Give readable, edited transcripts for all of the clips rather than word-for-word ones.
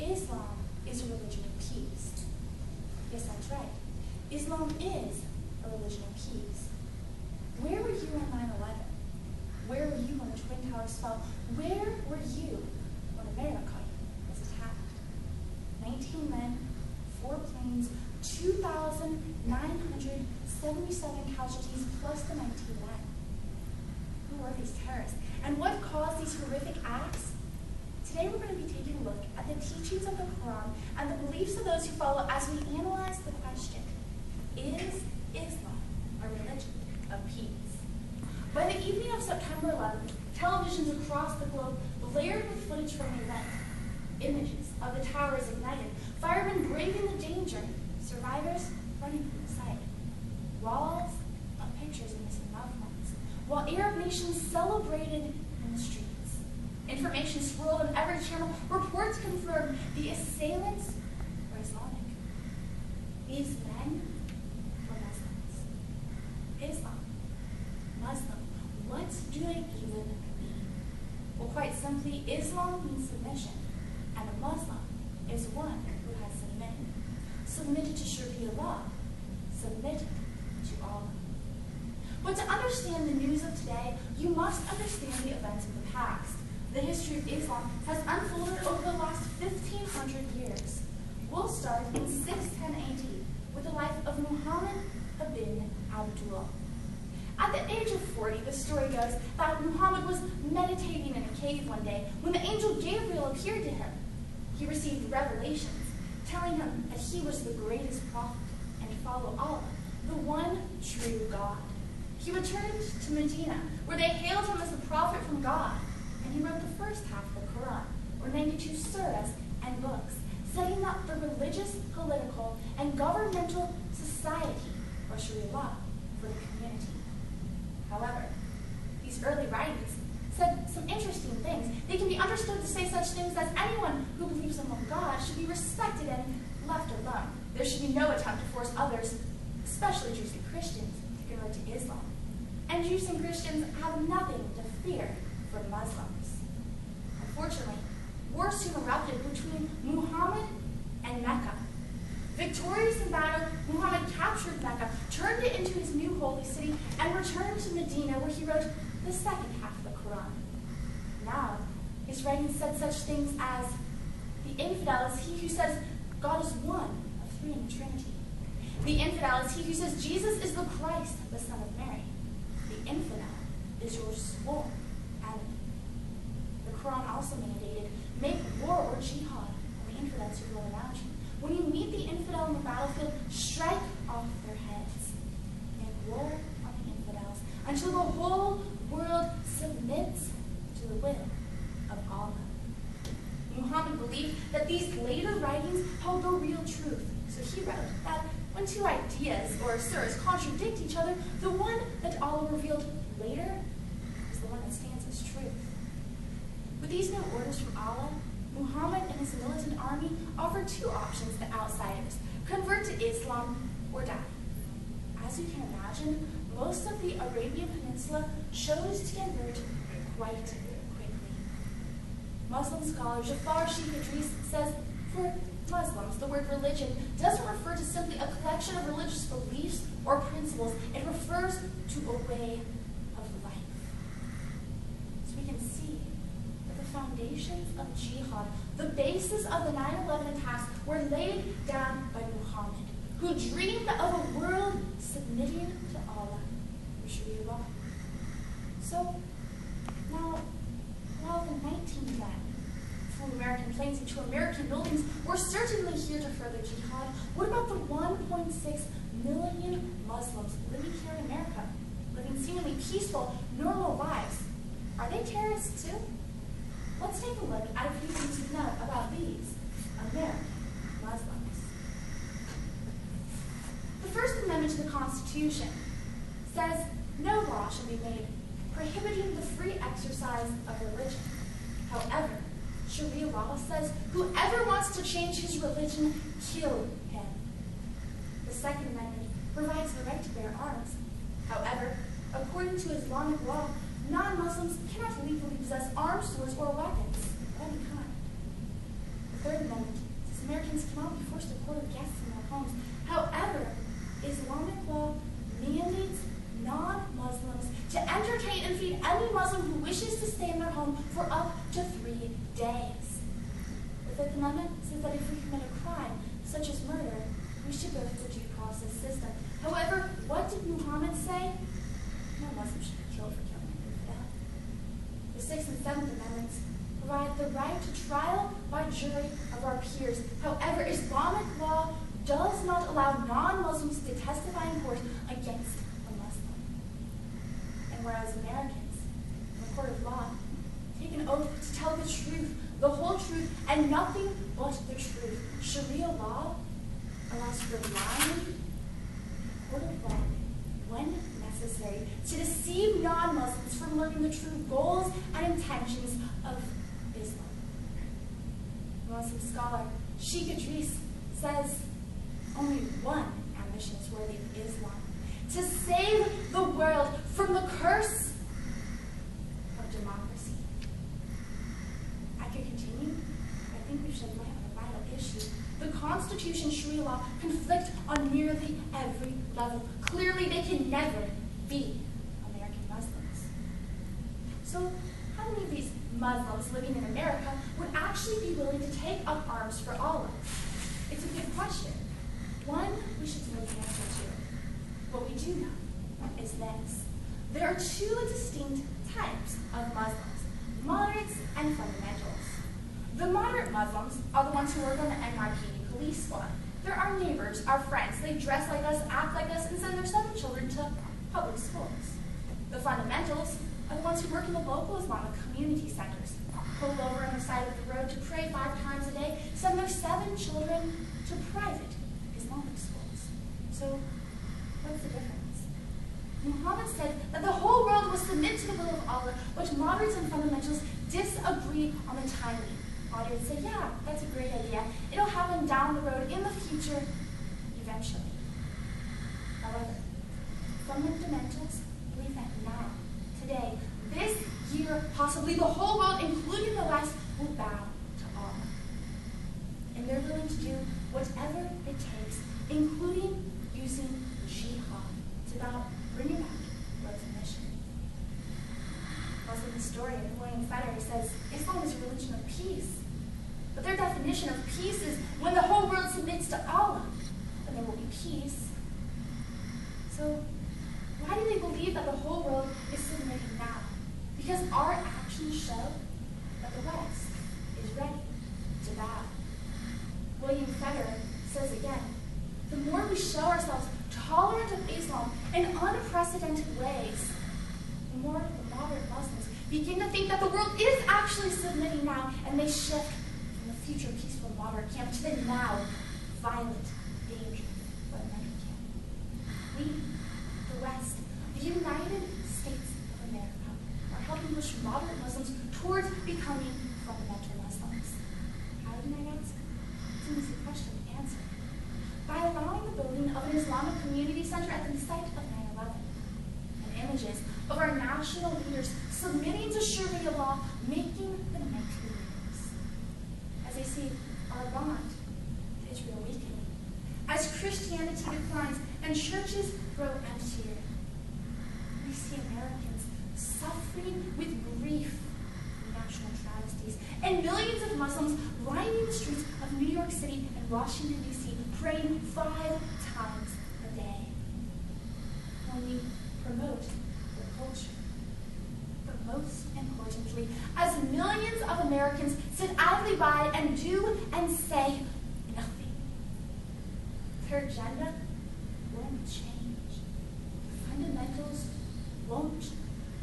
Islam is a religion of peace. Yes, that's right. Islam is a religion of peace. Where were you on 9/11? Where were you when the Twin Towers fell? Where were you when America was attacked? 19 men, 4 planes, 2,977 casualties plus the 19 men. Who were these terrorists? And what caused these horrific acts? Today we're going to be taking a look at the teachings of the Quran and the beliefs of those who follow as we analyze the question, is Islam a religion of peace? By the evening of September 11th, televisions across the globe blared with footage from the event. Images of the towers ignited, firemen braving the danger, survivors running from the site. Walls of pictures of missing loved ones, while Arab nations celebrated in the streets. Information swirled on every channel. Reports confirmed the assailants were Islamic. These men were Muslims. Islam, Muslim, what do they even mean? Well, quite simply, Islam means submission, and a Muslim is one who has submitted. Submitted to Sharia law, submitted to Allah. But to understand the news of today, you must understand the events of the past. The history of Islam has unfolded over the last 1,500 years. We'll start in 610 AD with the life of Muhammad ibn Abdullah. At the age of 40, the story goes that Muhammad was meditating in a cave one day when the angel Gabriel appeared to him. He received revelations telling him that he was the greatest prophet and to follow Allah, the one true God. He returned to Medina, where they hailed him as the prophet from God, and he wrote the first half of the Quran, or 92 surahs and books, setting up the religious, political, and governmental society, or Sharia law, for the community. However, these early writings said some interesting things. They can be understood to say such things as anyone who believes in one God should be respected and left alone. There should be no attempt to force others, especially Jews and Christians, to convert to Islam. And Jews and Christians have nothing to fear from Muslims. Unfortunately, war soon erupted between Muhammad and Mecca. Victorious in battle, Muhammad captured Mecca, turned it into his new holy city, and returned to Medina, where he wrote the second half of the Quran. Now, his writings said such things as, the infidel is he who says God is one of three in the Trinity. The infidel is he who says Jesus is the Christ, the Son of Mary. The infidel is your sworn enemy. The Quran also mandated, make war or jihad on the infidels who go around you. When you meet the infidel in the battlefield, strike off their heads. Make war on the infidels until the whole world submits to the will of Allah. Muhammad believed that these later writings held the real truth. So he wrote that when two ideas or surahs contradict each other, the one that Allah revealed later is the one that stands as truth. With these new orders from Allah, Muhammad and his militant army offered two options to outsiders: convert to Islam or die. As you can imagine, most of the Arabian Peninsula chose to convert quite quickly. Muslim scholar Jafar Sheikh Idris says, for Muslims, the word religion doesn't refer to simply a collection of religious beliefs or principles. It refers to a way of life. So we can see that the foundations of jihad, the basis of the 9/11 attacks, were laid down by Muhammad, who dreamed of a world submitting to Allah through Sharia law. So now, while the 19 men flew American planes into American buildings were certainly here to further jihad, what about the 1.6 million Muslims living here in America, living seemingly peaceful, normal lives? Are they terrorists too? Let's take a look at a few things to know about these American Muslims. The First Amendment to the Constitution says no law shall be made prohibiting the free exercise of religion. However, Sharia law says whoever wants to change his religion, kill him. The Second Amendment provides the right to bear arms. However, according to Islamic law, non-Muslims cannot legally possess armed swords or weapons of any kind. The Third Amendment says Americans cannot be forced to quarter guests in their homes. However, Islamic law mandates non-Muslims to entertain and feed any Muslim who wishes to stay in their home for up to 3 days. The Fifth Amendment says that if we commit a crime, such as murder, we should go through the due process system. However, what did Muhammad say? No Muslim should be killed for killing an infidel. The Sixth and Seventh Amendments provide the right to trial by jury of our peers. However, Islamic law does not allow non-Muslims to testify in court against a Muslim. And whereas Americans, in the court of law, take an oath to tell the truth, the whole truth, and nothing but the truth, Sharia law allows for lying, court of law, when necessary, to deceive non-Muslims from learning the true goals and intentions of Islam. Muslim scholar Sheikh Idris says only one ambition is worthy of Islam: to save the world from the curse of democracy. I could continue, but I think we should light on a vital issue. The Constitution and Sharia law conflict on nearly every level. Clearly, they can never be American Muslims. So, how many of these Muslims living in America would actually be willing to take up arms for Allah? It's a good question. One we should know the answer to. What we do know is this: there are two distinct types of Muslims, moderates and fundamentals. The moderate Muslims are the ones who work on the NYPD police squad. They're our neighbors, our friends. They dress like us, act like us, and send their 7 children to public schools. The fundamentals are the ones who work in the local Islamic community centers, pull over on the side of the road to pray 5 times a day, send their 7 children to private Islamic schools. So, what's the difference? Muhammad said that the whole world will submit to the will of Allah, but moderates and fundamentals disagree on the timing. Moderates say, yeah, that's a great idea. It'll happen down the road in the future, eventually. However, fundamentals believe that now, today, this year, possibly the whole world, including the West, will bow to Allah. And they're willing to do whatever it takes, including using jihad to bring about world's mission. Muslim historian William Fetter says Islam is a religion of peace. But their definition of peace is when the whole world submits to Allah, then there will be peace. So, why do they believe that the whole world is submitting now? Because our actions show that the West is ready to bow. William Fetter says again, the more we show ourselves tolerant of Islam in unprecedented ways, the more the moderate Muslims begin to think that the world is actually submitting now, and they shift from the future peaceful moderate camp to the now violent, dangerous fundamental camp. We, the West, the United States of America, are helping push moderate Muslims towards becoming fundamental Muslims. How did I ask? It's an easy question to answer. By allowing the building of an Islamic community center at the site of 9/11, and images of our national leaders submitting to Sharia law, making the 19 years. As they see our bond to Israel weakening, as Christianity declines and churches grow emptier, we see Americans suffering with grief from national travesties, and millions of Muslims lining the streets of New York City and Washington, D.C., praying 5 times a day. When we promote the culture, but most importantly, as millions of Americans sit idly by and do and say nothing, their agenda won't change. The fundamentals won't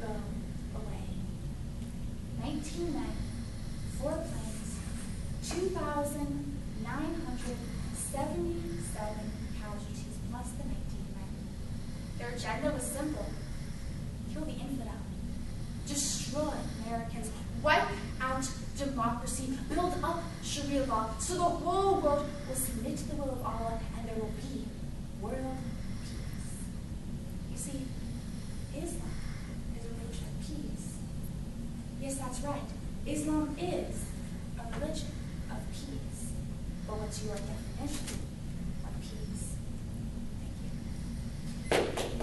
go away. 1990, 4 planes, 2,977 casualties plus the 19 men. Their agenda was simple: kill the infidel, destroy Americans, wipe out democracy, build up Sharia law, so the whole world will submit to the will of Allah and there will be world peace. You see, Islam is a religion of peace. Yes, that's right. Islam is a religion of peace. is your definition of peace? Thank you.